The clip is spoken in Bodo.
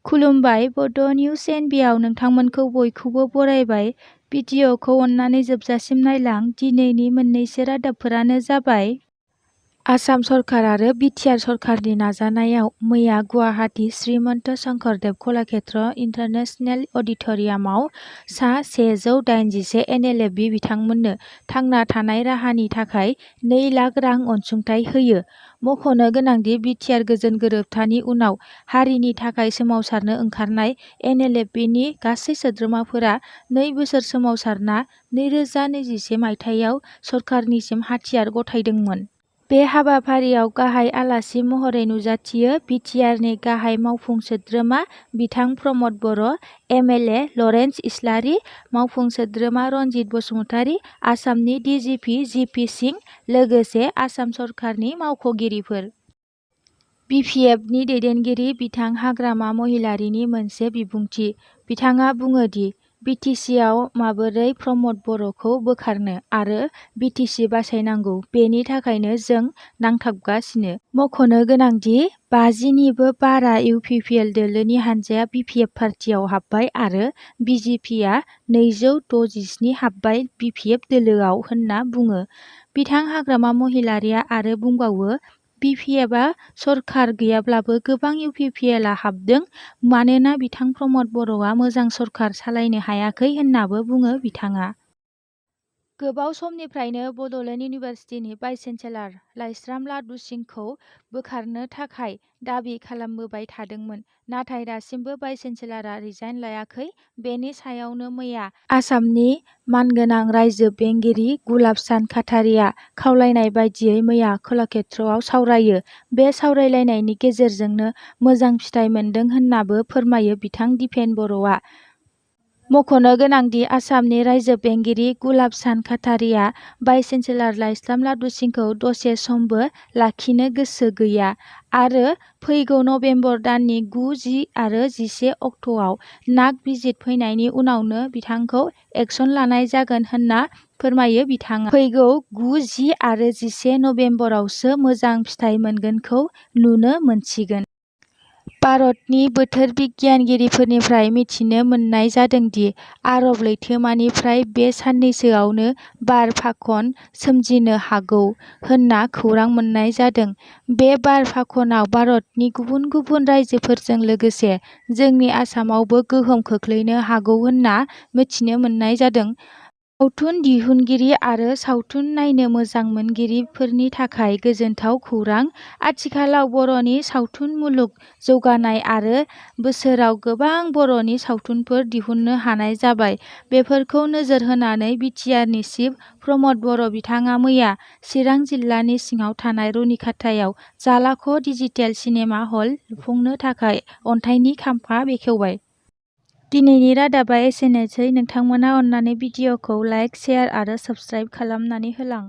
खुलुमबाय बड' निउज एनबिआव नोंथांमोनखौ बयखौबो बरायबाय। भिडिअ'खौ अन्नानै जोबजासिम नायलां। दिनैनि मोननैसो रादाबफोरानो जाबाय आसाम सरकार आरो बिटिआर सरकारनि नाजानायाव मैया गुवाहाटी श्रीमन्त शंकरदेव कलाक्षेत्र इन्टारनेशनेल अडिट'रियामआव सा 181 एनएलएफबि बिथांमोननो थांना थानाय राहानि थाखाय 2 लाख रां अनसुंथाइ होयो। मख'नो गोनांदि बिटिआर गोजोन गोरोबथानि उनाव हारिनि थाखाय सोमावसारनो ओंखारनाय एनएलएफबिनि गासै सोद्रोमाफोरा 2 बोसोर सोमावसारना 2021 मायथाइयाव सरकारनिसिम हाथियार गथायदोंमोन। बे हाबाफारियाव गाहाय आलासि महरै नुजाथियो बिटिआरनि गाहाय मावफुं सोद्रोमा बिथां प्रमद बर', एमएलए लरेन्स इस्लारि, मावफुं सोद्रोमा रनजित बसुमतारि, आसामनि डिजिपि जिपि सिंह, लोगोसे आसाम सरकारनि मावख'गिरिफोर। बिपिएफनि दैदेनगिरि बिथां हाग्रामा महिलारिनि मोनसे बिबुंथि। बिथाङा बुङो दि बिटिसिआव माबोरै प्रमद बर'खौ बोखारनो आरो बिटिसि बासायनांगौ बेनि थाखायनो जों नांथाबगासिनो। मख'नो गोनांदि 50 निबो बारा इउपिपिएल दोलोनि हानजाया बिपिएफ पार्टियाव हाबबाय आरो बिजेपिआ 267 हाबबाय बिपिएफ दोलोआव होनना बुङो। बिथां हाग्रामा महिलारिआ आरो बुंबावो बिपिएफआ सरकार गैयाब्लाबो गोबां इउपिपिएलआ हाबदों मानोना बिथां प्रमद बर'आ मोजां सरकार सालायनो हायाखै होननाबो बुङो बिथाङा। गोबाव समनिफ्रायनो बड'लेण्ड इउनिभार्सिटिनि भाइस चेन्सेलर लाइस्राम लादु सिंहखौ बोखारनो थाखाय दाबि खालामबोबाय थादोंमोन, नाथाय दासिमबो भाइस चेन्सेलरआ रिजाइन लायाखै। बेनि सायावनो मैया आसामनि मानगोनां रायजो बेंगिरि गुलाब चान्द काटारिया खावलायनाय बायदियै मैया कलाक्षेत्रआव सावरायो। बे सावरायलायनायनि गेजेरजोंनो मोजां फिथाइ मोन्दों होननाबो फोरमायो बिथां दिपेन बर'आ। मख'नो गोनांदि आसामनि रायजो बेंगिरि गुलाब चान्द काटारिया भाइस चेन्सेलर लाइस्राम लादु सिंहखौ दसे समबो लाखिनो गोसो गैया आरो फैगौ नबेम्बर दाननि 9, 10 आरो 11 अक्ट'आव नाक भिजिट फैनायनि उनावनो बिथांखौ एक्सन लानाय जागोन होनना फोरमायो बिथाङा। फैगौ 9, 10 आरो 11 नबेम्बरावसो मोजां फिथाइ मोनगोनखौ नुनो मोनसिगोन। भारतनि बोथोर बिगियानगिरिफोरनिफ्राय मिथिनो मोननाय जादों दि आरब लैथोमानिफ्राय बे साननैसोआवनो बार फाखन सोमजिनो हागौ होनना खौरां मोननाय जादों। बे बार फाखनाव भारतनि गुबुन गुबुन रायजोफोरजों लोगोसे जोंनि आसामावबो गोहोम खोख्लैनो हागौ होनना मिथिनो मोननाय जादों। सावथुन दिहुनगिरि आरो सावथुन नायनो मोजां मोनगिरिफोरनि थाखाय गोजोनथाव खौरां। आथिखालाव बर'नि सावथुन मुलुग जौगानाय आरो बोसोराव गोबां बर'नि सावथुनफोर दिहुननो हानाय जाबाय। बेफोरखौ नोजोर होनानै बिटिआरनि चिफ प्रमद बर' बिथाङा मैया चिरां जिल्लानि सिङाव थानाय रुनिखाथायाव जालाख' डिजिटेल सिनेमा हल लुफुंनो थाखाय अन्थाइनि खाम्फा बेखेवबाय। दिनैनि रादाबा एसेनोसै। नोंथांमोना अन्नानै भिडिअ'खौ लाइक, शेयार आरो साबस्क्राइब खालामनानै होलां।